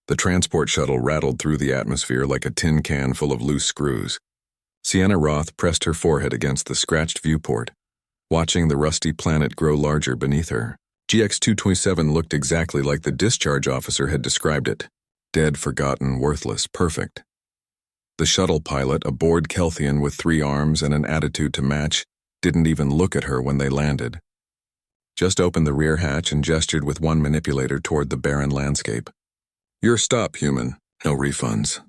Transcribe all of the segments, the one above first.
The transport shuttle rattled through the atmosphere like a tin can full of loose screws. Sienna Roth pressed her forehead against the scratched viewport, watching the rusty planet grow larger beneath her. GX-227 looked exactly like the discharge officer had described it. Dead, forgotten, worthless, perfect. The shuttle pilot, a bored Kelthian with 3 arms and an attitude to match, didn't even look at her when they landed. Just opened the rear hatch and gestured with one manipulator toward the barren landscape. "Your stop, human. No refunds."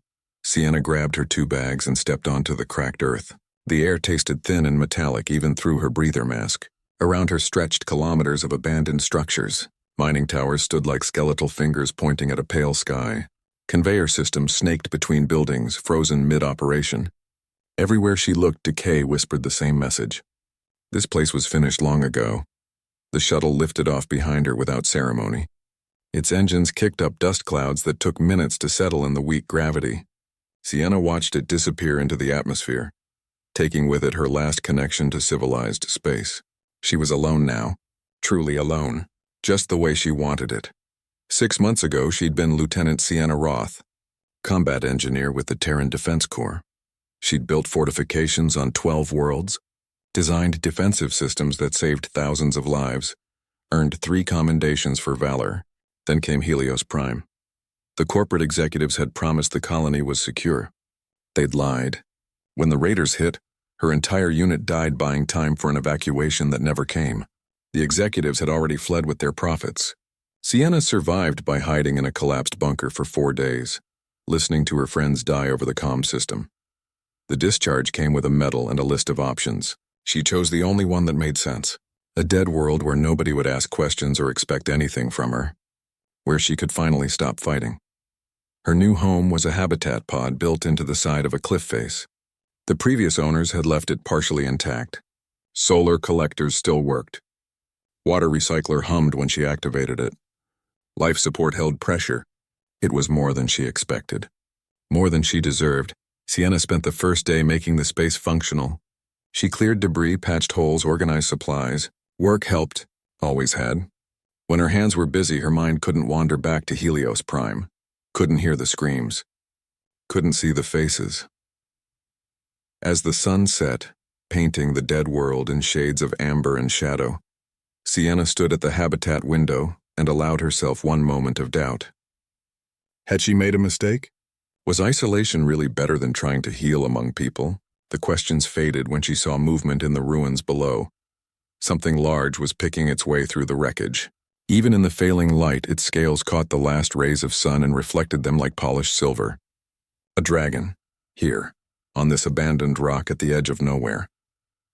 Sienna grabbed her 2 bags and stepped onto the cracked earth. The air tasted thin and metallic even through her breather mask. Around her stretched kilometers of abandoned structures. Mining towers stood like skeletal fingers pointing at a pale sky. Conveyor systems snaked between buildings, frozen mid-operation. Everywhere she looked, decay whispered the same message. This place was finished long ago. The shuttle lifted off behind her without ceremony. Its engines kicked up dust clouds that took minutes to settle in the weak gravity. Sienna watched it disappear into the atmosphere, taking with it her last connection to civilized space. She was alone now, truly alone, just the way she wanted it. 6 months ago, she'd been Lieutenant Sienna Roth, combat engineer with the Terran Defense Corps. She'd built fortifications on 12 worlds, designed defensive systems that saved thousands of lives, earned 3 commendations for valor. Then came Helios Prime. The corporate executives had promised the colony was secure. They'd lied. When the raiders hit, her entire unit died buying time for an evacuation that never came. The executives had already fled with their profits. Sienna survived by hiding in a collapsed bunker for 4 days, listening to her friends die over the comm system. The discharge came with a medal and a list of options. She chose the only one that made sense. A dead world where nobody would ask questions or expect anything from her. Where she could finally stop fighting. Her new home was a habitat pod built into the side of a cliff face. The previous owners had left it partially intact. Solar collectors still worked. Water recycler hummed when she activated it. Life support held pressure. It was more than she expected. More than she deserved. Sienna spent the first day making the space functional. She cleared debris, patched holes, organized supplies. Work helped, always had. When her hands were busy, her mind couldn't wander back to Helios Prime. Couldn't hear the screams. Couldn't see the faces. As the sun set, painting the dead world in shades of amber and shadow, Sienna stood at the habitat window and allowed herself one moment of doubt. Had she made a mistake? Was isolation really better than trying to heal among people? The questions faded when she saw movement in the ruins below. Something large was picking its way through the wreckage. Even in the failing light, its scales caught the last rays of sun and reflected them like polished silver. A dragon, here, on this abandoned rock at the edge of nowhere.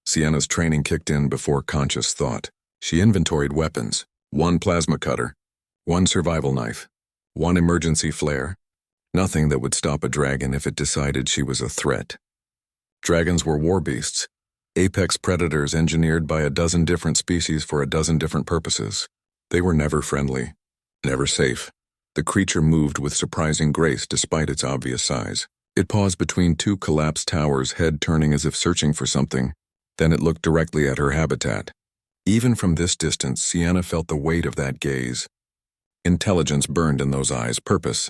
Sienna's training kicked in before conscious thought. She inventoried weapons, 1 plasma cutter, 1 survival knife, 1 emergency flare. Nothing that would stop a dragon if it decided she was a threat. Dragons were war beasts, apex predators engineered by a dozen different species for a dozen different purposes. They were never friendly, never safe. The creature moved with surprising grace despite its obvious size. It paused between 2 collapsed towers, head turning as if searching for something. Then it looked directly at her habitat. Even from this distance, Sienna felt the weight of that gaze. Intelligence burned in those eyes, purpose.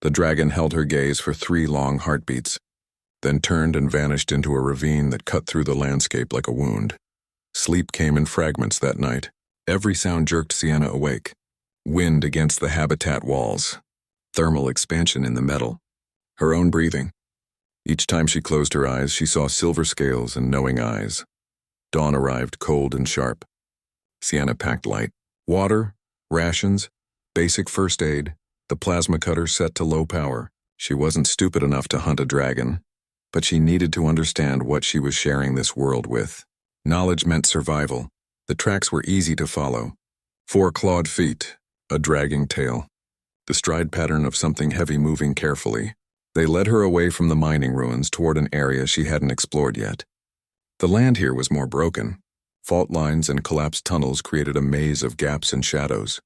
The dragon held her gaze for 3 long heartbeats, then turned and vanished into a ravine that cut through the landscape like a wound. Sleep came in fragments that night. Every sound jerked Sienna awake. Wind against the habitat walls. Thermal expansion in the metal. Her own breathing. Each time she closed her eyes, she saw silver scales and knowing eyes. Dawn arrived cold and sharp. Sienna packed light. Water, rations, basic first aid, the plasma cutter set to low power. She wasn't stupid enough to hunt a dragon, but she needed to understand what she was sharing this world with. Knowledge meant survival. The tracks were easy to follow. 4 clawed feet, a dragging tail. The stride pattern of something heavy moving carefully. They led her away from the mining ruins toward an area she hadn't explored yet. The land here was more broken. Fault lines and collapsed tunnels created a maze of gaps and shadows.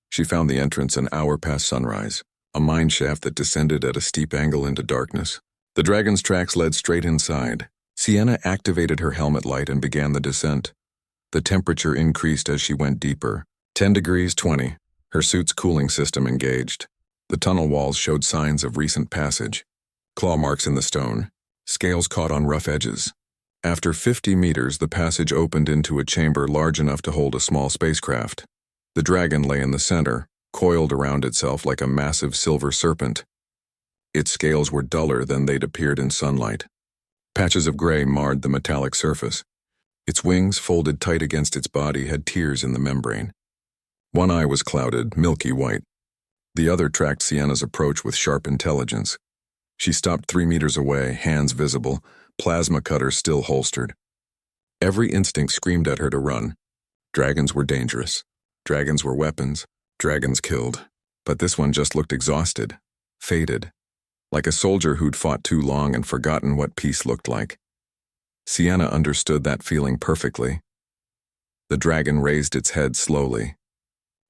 She found the entrance an hour past sunrise, a mine shaft that descended at a steep angle into darkness. The dragon's tracks led straight inside. Sienna activated her helmet light and began the descent. The temperature increased as she went deeper. 10 degrees 20, her suit's cooling system engaged. The tunnel walls showed signs of recent passage. Claw marks in the stone, scales caught on rough edges. After 50 meters, the passage opened into a chamber large enough to hold a small spacecraft. The dragon lay in the center, coiled around itself like a massive silver serpent. Its scales were duller than they'd appeared in sunlight. Patches of gray marred the metallic surface. Its wings, folded tight against its body, had tears in the membrane. One eye was clouded, milky white. The other tracked Sienna's approach with sharp intelligence. She stopped 3 meters away, hands visible, plasma cutter still holstered. Every instinct screamed at her to run. Dragons were dangerous. Dragons were weapons. Dragons killed. But this one just looked exhausted, faded, like a soldier who'd fought too long and forgotten what peace looked like. Sienna understood that feeling perfectly. The dragon raised its head slowly.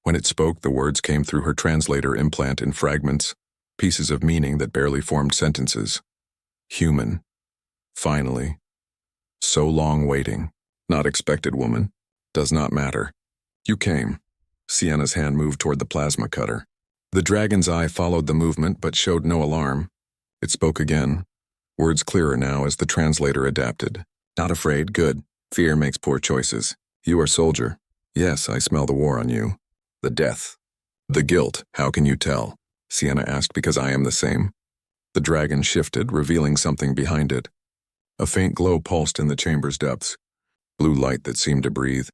When it spoke, the words came through her translator implant in fragments, pieces of meaning that barely formed sentences. Human. Finally. So long waiting. Not expected, woman. Does not matter. You came. Sienna's hand moved toward the plasma cutter. The dragon's eye followed the movement but showed no alarm. It spoke again, words clearer now as the translator adapted. Not afraid, good. Fear makes poor choices. You are soldier. Yes, I smell the war on you. The death. The guilt, how can you tell? Sienna asked. Because I am the same. The dragon shifted, revealing something behind it. A faint glow pulsed in the chamber's depths. Blue light that seemed to breathe.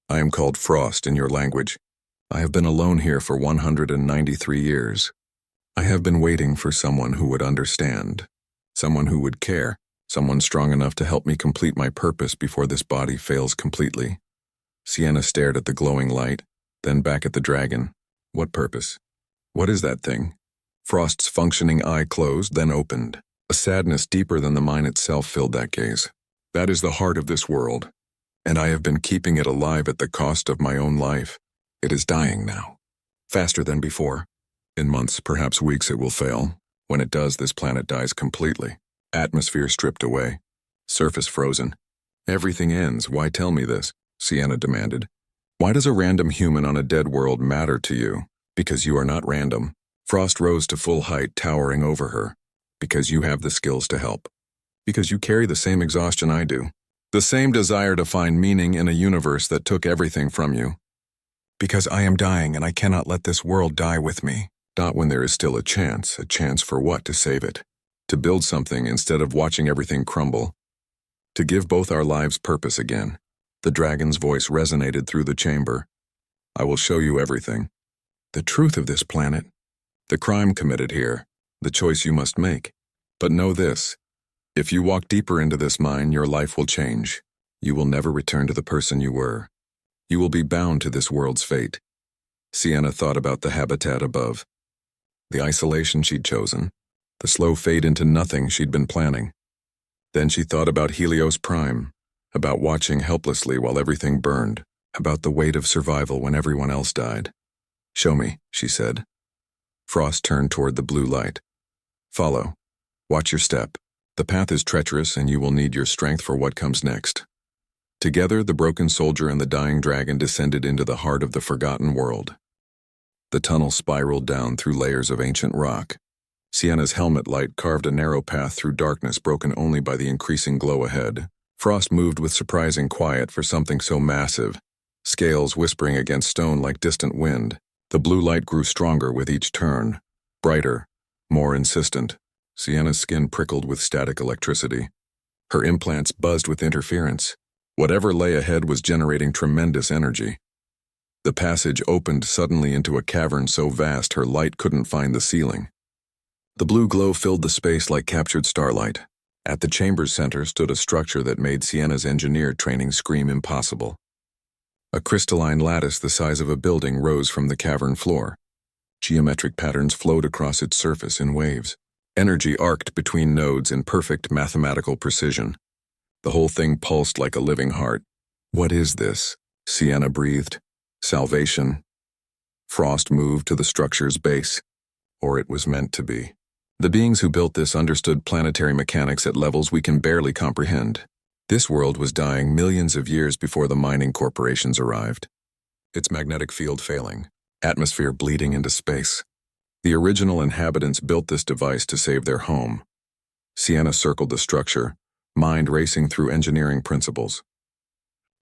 I am called Frost in your language. I have been alone here for 193 years. I have been waiting for someone who would understand, someone who would care, someone strong enough to help me complete my purpose before this body fails completely. Sienna stared at the glowing light, then back at the dragon. What purpose? What is that thing? Frost's functioning eye closed, then opened. A sadness deeper than the mine itself filled that gaze. That is the heart of this world, and I have been keeping it alive at the cost of my own life. It is dying now. Faster than before. In months, perhaps weeks, it will fail. When it does, this planet dies completely. Atmosphere stripped away. Surface frozen. Everything ends. Why tell me this? Sienna demanded. Why does a random human on a dead world matter to you? Because you are not random. Frost rose to full height, towering over her. Because you have the skills to help. Because you carry the same exhaustion I do. The same desire to find meaning in a universe that took everything from you. Because I am dying and I cannot let this world die with me. Not when there is still a chance for what to save it. To build something instead of watching everything crumble. To give both our lives purpose again. The dragon's voice resonated through the chamber. I will show you everything. The truth of this planet. The crime committed here. The choice you must make. But know this. If you walk deeper into this mine, your life will change. You will never return to the person you were. You will be bound to this world's fate. Sienna thought about the habitat above. The isolation she'd chosen. The slow fade into nothing she'd been planning. Then she thought about Helios Prime, about watching helplessly while everything burned, about the weight of survival when everyone else died. Show me, she said. Frost turned toward the blue light. Follow. Watch your step. The path is treacherous and you will need your strength for what comes next. Together, the broken soldier and the dying dragon descended into the heart of the forgotten world. The tunnel spiraled down through layers of ancient rock. Sienna's helmet light carved a narrow path through darkness broken only by the increasing glow ahead. Frost moved with surprising quiet for something so massive, scales whispering against stone like distant wind. The blue light grew stronger with each turn, brighter, more insistent. Sienna's skin prickled with static electricity. Her implants buzzed with interference. Whatever lay ahead was generating tremendous energy. The passage opened suddenly into a cavern so vast her light couldn't find the ceiling. The blue glow filled the space like captured starlight. At the chamber's center stood a structure that made Sienna's engineer training scream impossible. A crystalline lattice the size of a building rose from the cavern floor. Geometric patterns flowed across its surface in waves. Energy arced between nodes in perfect mathematical precision. The whole thing pulsed like a living heart. What is this? Sienna breathed. Salvation. Frost moved to the structure's base. Or it was meant to be. The beings who built this understood planetary mechanics at levels we can barely comprehend. This world was dying millions of years before the mining corporations arrived. Its magnetic field failing, atmosphere bleeding into space. The original inhabitants built this device to save their home. Sienna circled the structure, mind racing through engineering principles.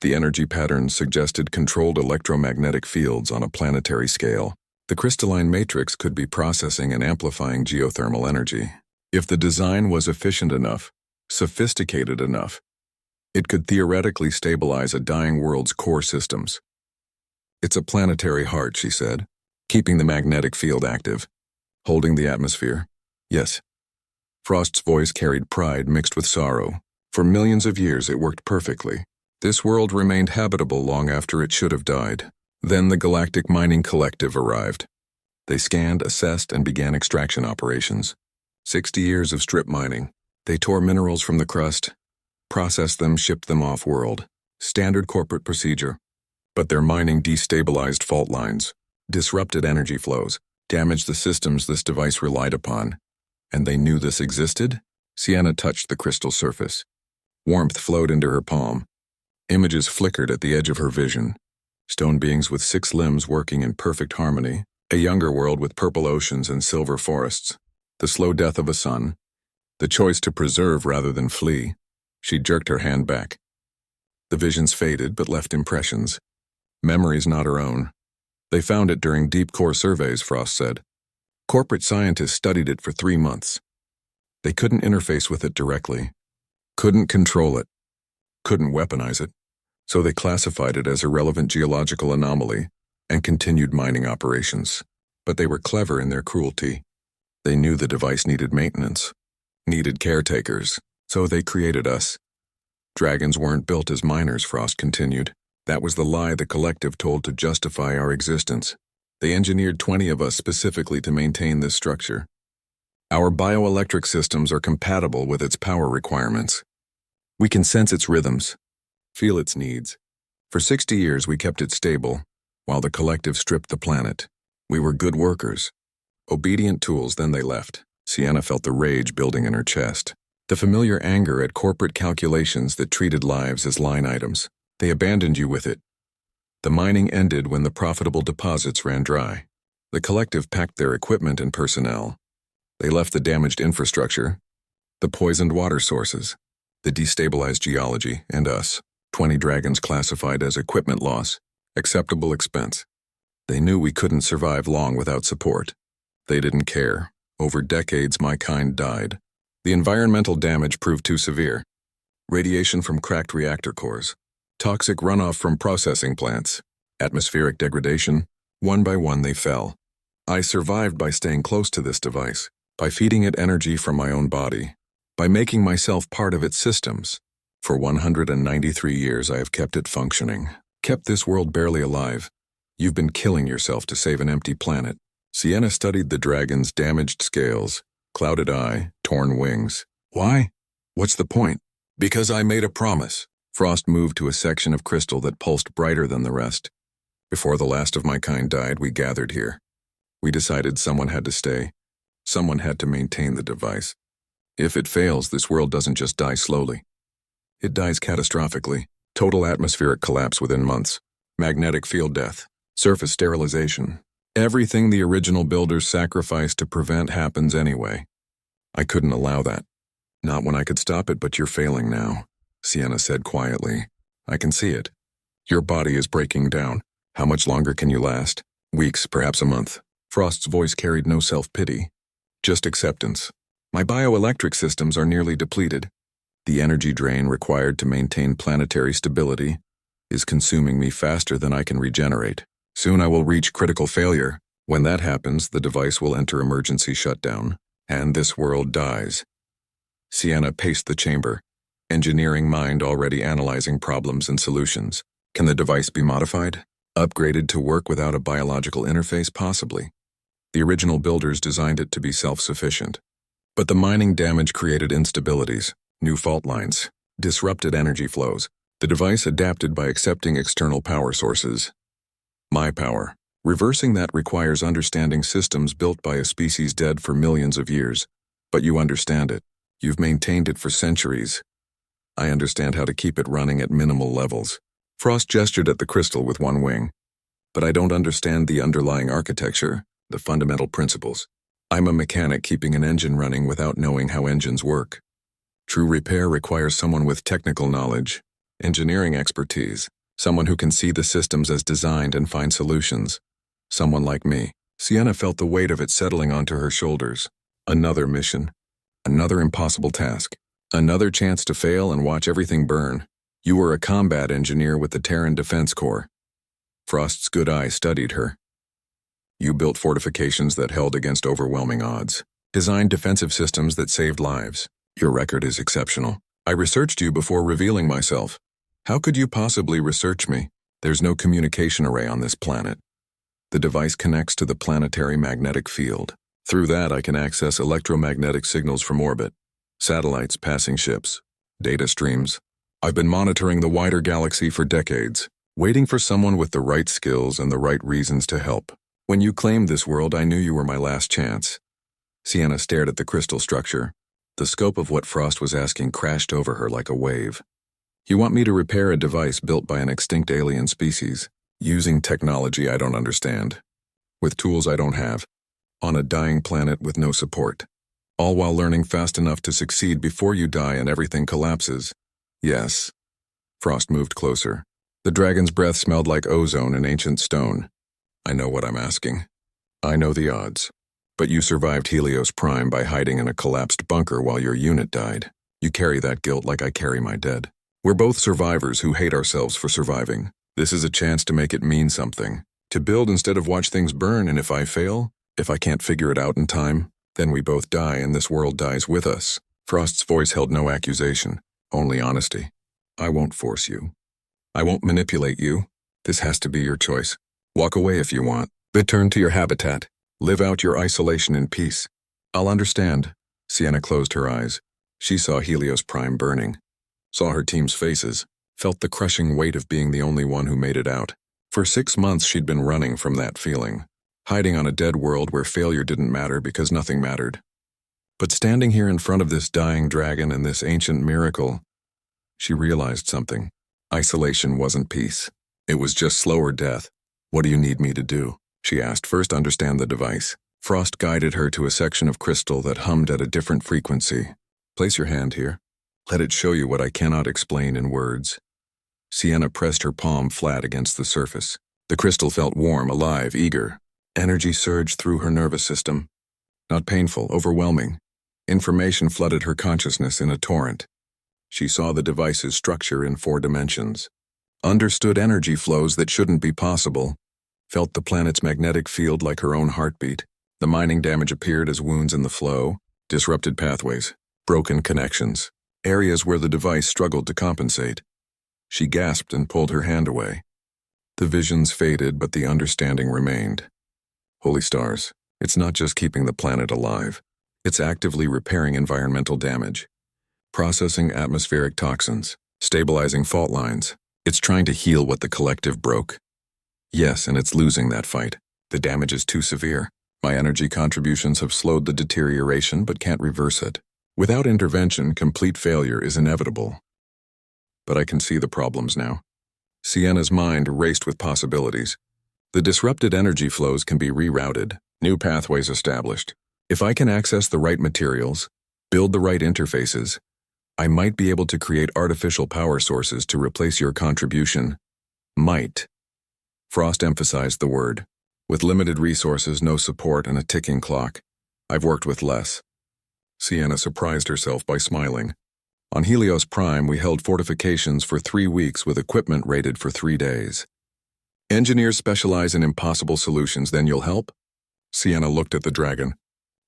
The energy patterns suggested controlled electromagnetic fields on a planetary scale. The crystalline matrix could be processing and amplifying geothermal energy. If the design was efficient enough, sophisticated enough, it could theoretically stabilize a dying world's core systems. It's a planetary heart, she said, keeping the magnetic field active, holding the atmosphere. Yes. Frost's voice carried pride mixed with sorrow. For millions of years it worked perfectly. This world remained habitable long after it should have died. Then the Galactic Mining Collective arrived. They scanned, assessed, and began extraction operations. 60 years of strip mining. They tore minerals from the crust, processed them, shipped them off-world. Standard corporate procedure. But their mining destabilized fault lines, disrupted energy flows, damaged the systems this device relied upon. And they knew this existed? Sienna touched the crystal surface. Warmth flowed into her palm. Images flickered at the edge of her vision. Stone beings with 6 limbs working in perfect harmony. A younger world with purple oceans and silver forests. The slow death of a sun. The choice to preserve rather than flee. She jerked her hand back. The visions faded but left impressions. Memories not her own. They found it during deep core surveys, Frost said. Corporate scientists studied it for 3 months. They couldn't interface with it directly. Couldn't control it. Couldn't weaponize it. So they classified it as a relevant geological anomaly and continued mining operations. But they were clever in their cruelty. They knew the device needed maintenance, needed caretakers, so they created us. Dragons weren't built as miners, Frost continued. That was the lie the collective told to justify our existence. They engineered 20 of us specifically to maintain this structure. Our bioelectric systems are compatible with its power requirements. We can sense its rhythms, feel its needs. For 60 years we kept it stable, while the collective stripped the planet. We were good workers, obedient tools, then they left. Sienna felt the rage building in her chest. The familiar anger at corporate calculations that treated lives as line items. They abandoned you with it. The mining ended when the profitable deposits ran dry. The collective packed their equipment and personnel. They left the damaged infrastructure, the poisoned water sources, the destabilized geology, and us. 20 dragons classified as equipment loss, acceptable expense. They knew we couldn't survive long without support. They didn't care. Over decades, my kind died. The environmental damage proved too severe. Radiation from cracked reactor cores, toxic runoff from processing plants, atmospheric degradation. One by one they fell. I survived by staying close to this device, by feeding it energy from my own body, by making myself part of its systems. For 193 years I have kept it functioning, kept this world barely alive. You've been killing yourself to save an empty planet. Sienna studied the dragon's damaged scales, clouded eye, torn wings. Why? What's the point? Because I made a promise. Frost moved to a section of crystal that pulsed brighter than the rest. Before the last of my kind died, we gathered here. We decided someone had to stay. Someone had to maintain the device. If it fails, this world doesn't just die slowly. It dies catastrophically. Total atmospheric collapse within months. Magnetic field death. Surface sterilization. Everything the original builders sacrificed to prevent happens anyway. I couldn't allow that. Not when I could stop it, but you're failing now, Sienna said quietly. I can see it. Your body is breaking down. How much longer can you last? Weeks, perhaps a month. Frost's voice carried no self-pity. Just acceptance. My bioelectric systems are nearly depleted. The energy drain required to maintain planetary stability is consuming me faster than I can regenerate. Soon I will reach critical failure. When that happens, the device will enter emergency shutdown, and this world dies. Sienna paced the chamber, engineering mind already analyzing problems and solutions. Can the device be modified? Upgraded to work without a biological interface? Possibly. The original builders designed it to be self-sufficient. But the mining damage created instabilities, new fault lines, disrupted energy flows. The device adapted by accepting external power sources. My power. Reversing that requires understanding systems built by a species dead for millions of years. But you understand it. You've maintained it for centuries. I understand how to keep it running at minimal levels. Frost gestured at the crystal with one wing. But I don't understand the underlying architecture. the fundamental principles. I'm a mechanic keeping an engine running without knowing how engines work. True repair requires someone with technical knowledge, engineering expertise, someone who can see the systems as designed and find solutions. Someone like me. Sienna felt the weight of it settling onto her shoulders. Another mission. Another impossible task. Another chance to fail and watch everything burn. You were a combat engineer with the Terran Defense Corps. Frost's good eye studied her. You built fortifications that held against overwhelming odds. Designed defensive systems that saved lives. Your record is exceptional. I researched you before revealing myself. How could you possibly research me? There's no communication array on this planet. The device connects to the planetary magnetic field. Through that, I can access electromagnetic signals from orbit, satellites, passing ships, data streams. I've been monitoring the wider galaxy for decades, waiting for someone with the right skills and the right reasons to help. When you claimed this world, I knew you were my last chance. Sienna stared at the crystal structure. The scope of what Frost was asking crashed over her like a wave. You want me to repair a device built by an extinct alien species, using technology I don't understand, with tools I don't have, on a dying planet with no support, all while learning fast enough to succeed before you die and everything collapses? Yes. Frost moved closer. The dragon's breath smelled like ozone and ancient stone. I know what I'm asking. I know the odds. But you survived Helios Prime by hiding in a collapsed bunker while your unit died. You carry that guilt like I carry my dead. We're both survivors who hate ourselves for surviving. This is a chance to make it mean something. To build instead of watch things burn, and if I fail, if I can't figure it out in time, then we both die and this world dies with us. Frost's voice held no accusation, only honesty. I won't force you. I won't manipulate you. This has to be your choice. Walk away if you want. Return to your habitat. Live out your isolation in peace. I'll understand. Sienna closed her eyes. She saw Helios Prime burning, saw her team's faces, felt the crushing weight of being the only one who made it out. For 6 months she'd been running from that feeling, hiding on a dead world where failure didn't matter because nothing mattered. But standing here in front of this dying dragon and this ancient miracle, she realized something. Isolation wasn't peace. It was just slower death. What do you need me to do? She asked. First, understand the device. Frost guided her to a section of crystal that hummed at a different frequency. Place your hand here. Let it show you what I cannot explain in words. Sienna pressed her palm flat against the surface. The crystal felt warm, alive, eager. Energy surged through her nervous system. Not painful, overwhelming. Information flooded her consciousness in a torrent. She saw the device's structure in 4 dimensions. Understood energy flows that shouldn't be possible. Felt the planet's magnetic field like her own heartbeat. The mining damage appeared as wounds in the flow, disrupted pathways, broken connections, areas where the device struggled to compensate. She gasped and pulled her hand away. The visions faded, but the understanding remained. Holy stars, it's not just keeping the planet alive. It's actively repairing environmental damage, processing atmospheric toxins, stabilizing fault lines. It's trying to heal what the collective broke. Yes, and it's losing that fight. The damage is too severe. My energy contributions have slowed the deterioration but can't reverse it. Without intervention, complete failure is inevitable. But I can see the problems now. Sienna's mind raced with possibilities. The disrupted energy flows can be rerouted, new pathways established. If I can access the right materials, build the right interfaces, I might be able to create artificial power sources to replace your contribution. Might. Frost emphasized the word. With limited resources, no support, and a ticking clock, I've worked with less. Sienna surprised herself by smiling. On Helios Prime, we held fortifications for 3 weeks with equipment rated for 3 days. Engineers specialize in impossible solutions, then you'll help? Sienna looked at the dragon.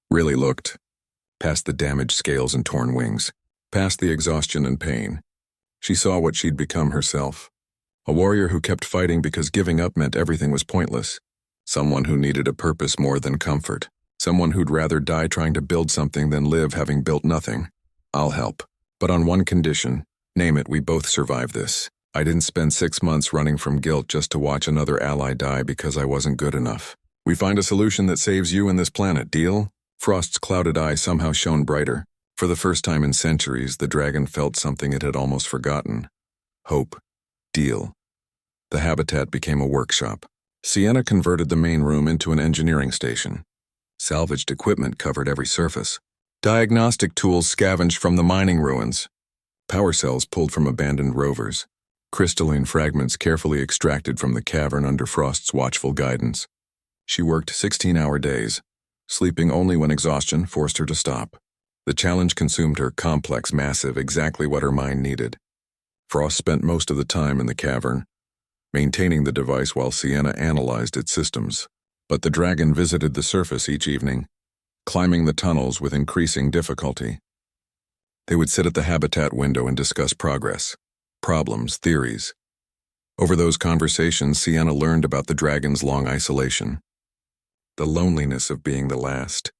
Really looked. Past the damaged scales and torn wings. Past the exhaustion and pain. She saw what she'd become herself. A warrior who kept fighting because giving up meant everything was pointless. Someone who needed a purpose more than comfort. Someone who'd rather die trying to build something than live having built nothing. I'll help. But on one condition. Name it, we both survive this. I didn't spend 6 months running from guilt just to watch another ally die because I wasn't good enough. We find a solution that saves you and this planet, deal? Frost's clouded eye somehow shone brighter. For the first time in centuries, the dragon felt something it had almost forgotten. Hope. Deal. The habitat became a workshop. Sienna converted the main room into an engineering station. Salvaged equipment covered every surface. Diagnostic tools scavenged from the mining ruins. Power cells pulled from abandoned rovers. Crystalline fragments carefully extracted from the cavern under Frost's watchful guidance. She worked 16-hour days, sleeping only when exhaustion forced her to stop. The challenge consumed her, complex, massive, exactly what her mind needed. Frost spent most of the time in the cavern, maintaining the device while Sienna analyzed its systems. But the dragon visited the surface each evening, climbing the tunnels with increasing difficulty. They would sit at the habitat window and discuss progress, problems, theories. Over those conversations, Sienna learned about the dragon's long isolation, the loneliness of being the last,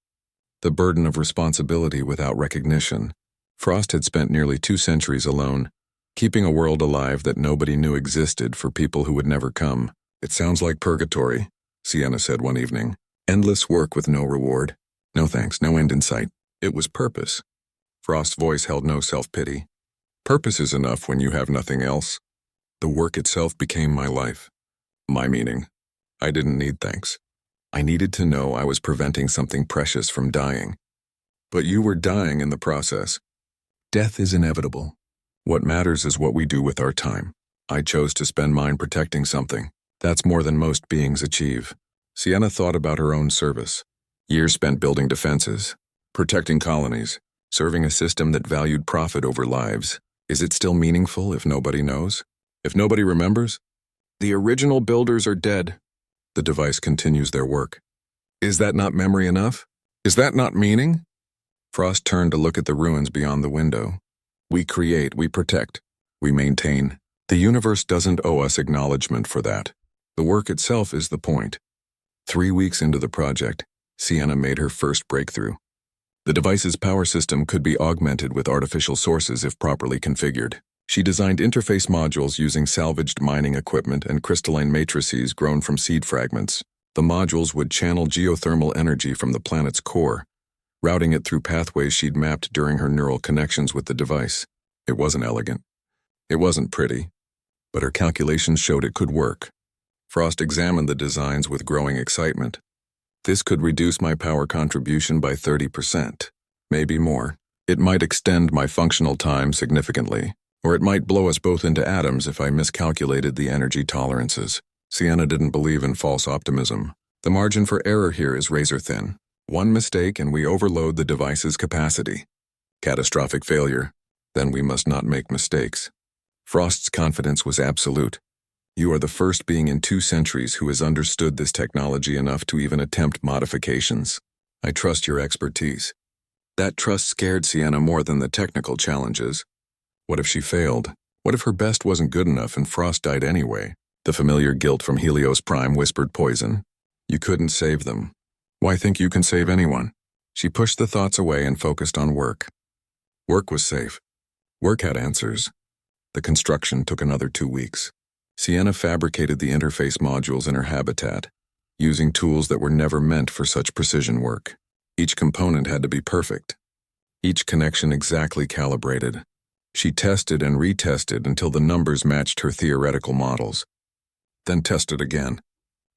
the burden of responsibility without recognition. Frost had spent nearly 2 centuries alone, keeping a world alive that nobody knew existed for people who would never come. "It sounds like purgatory," Sienna said one evening. "Endless work with no reward. No thanks, no end in sight." It was purpose. Frost's voice held no self-pity. "Purpose is enough when you have nothing else." The work itself became my life, my meaning. I didn't need thanks. I needed to know I was preventing something precious from dying. But you were dying in the process. Death is inevitable. What matters is what we do with our time. I chose to spend mine protecting something. That's more than most beings achieve. Sienna thought about her own service. Years spent building defenses, protecting colonies, serving a system that valued profit over lives. Is it still meaningful if nobody knows? If nobody remembers? The original builders are dead. The device continues their work. Is that not memory enough? Is that not meaning? Frost turned to look at the ruins beyond the window. We create, we protect, we maintain. The universe doesn't owe us acknowledgement for that. The work itself is the point. 3 weeks into the project, Sienna made her first breakthrough. The device's power system could be augmented with artificial sources if properly configured. She designed interface modules using salvaged mining equipment and crystalline matrices grown from seed fragments. The modules would channel geothermal energy from the planet's core, routing it through pathways she'd mapped during her neural connections with the device. It wasn't elegant. It wasn't pretty, but her calculations showed it could work. Frost examined the designs with growing excitement. This could reduce my power contribution by 30%, maybe more. It might extend my functional time significantly, or it might blow us both into atoms if I miscalculated the energy tolerances. Sienna didn't believe in false optimism. The margin for error here is razor thin. One mistake and we overload the device's capacity. Catastrophic failure. Then we must not make mistakes. Frost's confidence was absolute. You are the first being in 2 centuries who has understood this technology enough to even attempt modifications. I trust your expertise. That trust scared Sienna more than the technical challenges. What if she failed? What if her best wasn't good enough and Frost died anyway? The familiar guilt from Helios Prime whispered poison. You couldn't save them. Why think you can save anyone? She pushed the thoughts away and focused on work. Work was safe. Work had answers. The construction took another 2 weeks. Sienna fabricated the interface modules in her habitat, using tools that were never meant for such precision work. Each component had to be perfect. Each connection exactly calibrated. She tested and retested until the numbers matched her theoretical models. Then tested again.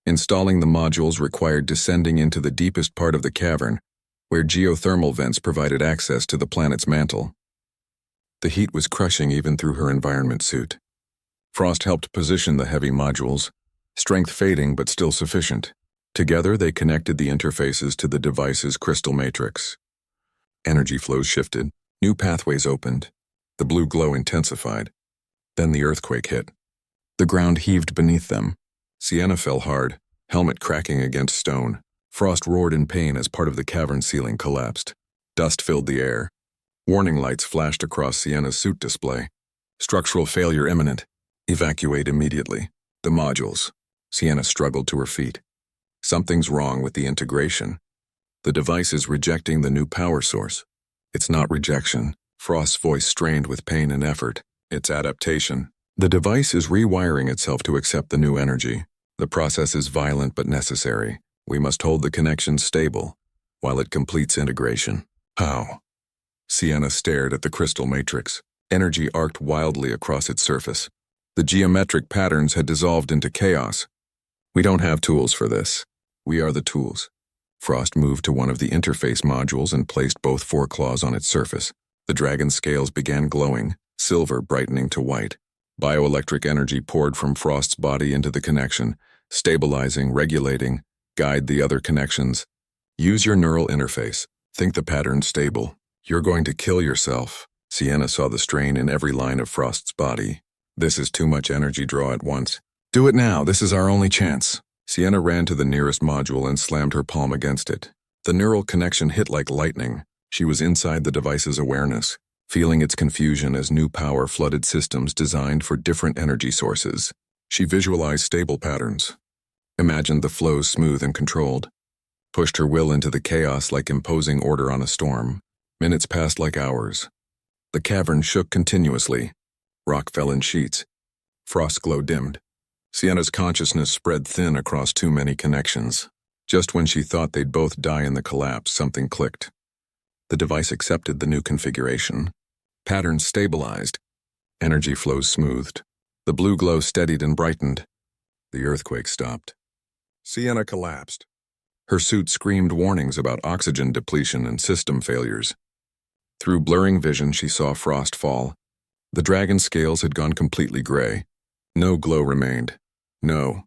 Installing the modules required descending into the deepest part of the cavern, where geothermal vents provided access to the planet's mantle. The heat was crushing even through her environment suit. Frost helped position the heavy modules, strength fading but still sufficient. Together they connected the interfaces to the device's crystal matrix. Energy flows shifted, new pathways opened, the blue glow intensified. Then the earthquake hit. The ground heaved beneath them. Sienna fell hard, helmet cracking against stone. Frost roared in pain as part of the cavern ceiling collapsed. Dust filled the air. Warning lights flashed across Sienna's suit display. Structural failure imminent. Evacuate immediately. The modules. Sienna struggled to her feet. Something's wrong with the integration. The device is rejecting the new power source. It's not rejection. Frost's voice strained with pain and effort. It's adaptation. The device is rewiring itself to accept the new energy. The process is violent but necessary. We must hold the connection stable while it completes integration. How? Sienna stared at the crystal matrix. Energy arced wildly across its surface. The geometric patterns had dissolved into chaos. We don't have tools for this. We are the tools. Frost moved to one of the interface modules and placed both foreclaws on its surface. The dragon's scales began glowing, silver brightening to white. Bioelectric energy poured from Frost's body into the connection, stabilizing, regulating, guide the other connections. Use your neural interface. Think the pattern's stable. You're going to kill yourself. Sienna saw the strain in every line of Frost's body. This is too much energy draw at once. Do it now, this is our only chance. Sienna ran to the nearest module and slammed her palm against it. The neural connection hit like lightning. She was inside the device's awareness, feeling its confusion as new power flooded systems designed for different energy sources. She visualized stable patterns, imagined the flows smooth and controlled, pushed her will into the chaos like imposing order on a storm. Minutes passed like hours. The cavern shook continuously. Rock fell in sheets. Frost glow dimmed. Sienna's consciousness spread thin across too many connections. Just when she thought they'd both die in the collapse, something clicked. The device accepted the new configuration. Patterns stabilized. Energy flows smoothed. The blue glow steadied and brightened. The earthquake stopped. Sienna collapsed. Her suit screamed warnings about oxygen depletion and system failures. Through blurring vision, she saw Frost fall. The dragon's scales had gone completely gray. No glow remained. No.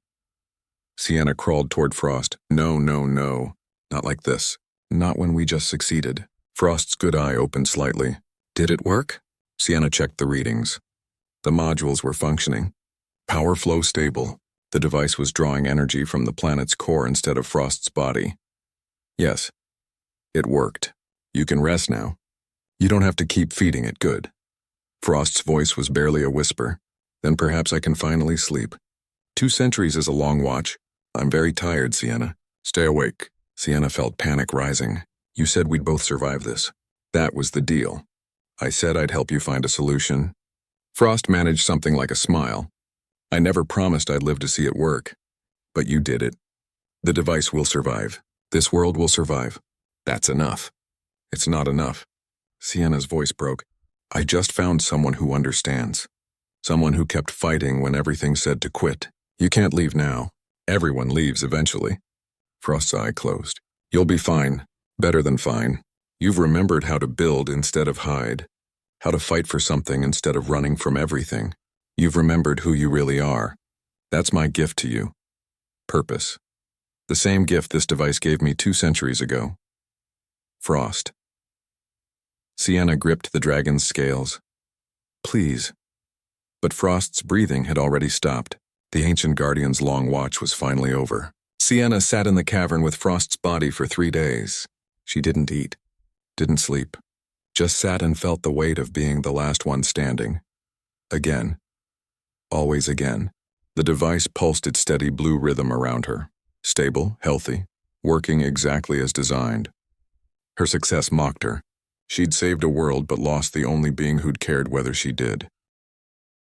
Sienna crawled toward Frost. No, no, no. Not like this. Not when we just succeeded. Frost's good eye opened slightly. Did it work? Sienna checked the readings. The modules were functioning. Power flow stable. The device was drawing energy from the planet's core instead of Frost's body. Yes. It worked. You can rest now. You don't have to keep feeding it good. Frost's voice was barely a whisper. Then perhaps I can finally sleep. 2 centuries is a long watch. I'm very tired, Sienna. Stay awake. Sienna felt panic rising. You said we'd both survive this. That was the deal. I said I'd help you find a solution. Frost managed something like a smile. I never promised I'd live to see it work. But you did it. The device will survive. This world will survive. That's enough. It's not enough. Sienna's voice broke. I just found someone who understands. Someone who kept fighting when everything said to quit. You can't leave now. Everyone leaves eventually. Frost's eye closed. You'll be fine. Better than fine. You've remembered how to build instead of hide. How to fight for something instead of running from everything. You've remembered who you really are. That's my gift to you. Purpose. The same gift this device gave me 2 centuries ago. Frost. Sienna gripped the dragon's scales. Please. But Frost's breathing had already stopped. The ancient guardian's long watch was finally over. Sienna sat in the cavern with Frost's body for 3 days. She didn't eat, didn't sleep, just sat and felt the weight of being the last one standing. Again. Always again. The device pulsed its steady blue rhythm around her. Stable, healthy, working exactly as designed. Her success mocked her. She'd saved a world but lost the only being who'd cared whether she did.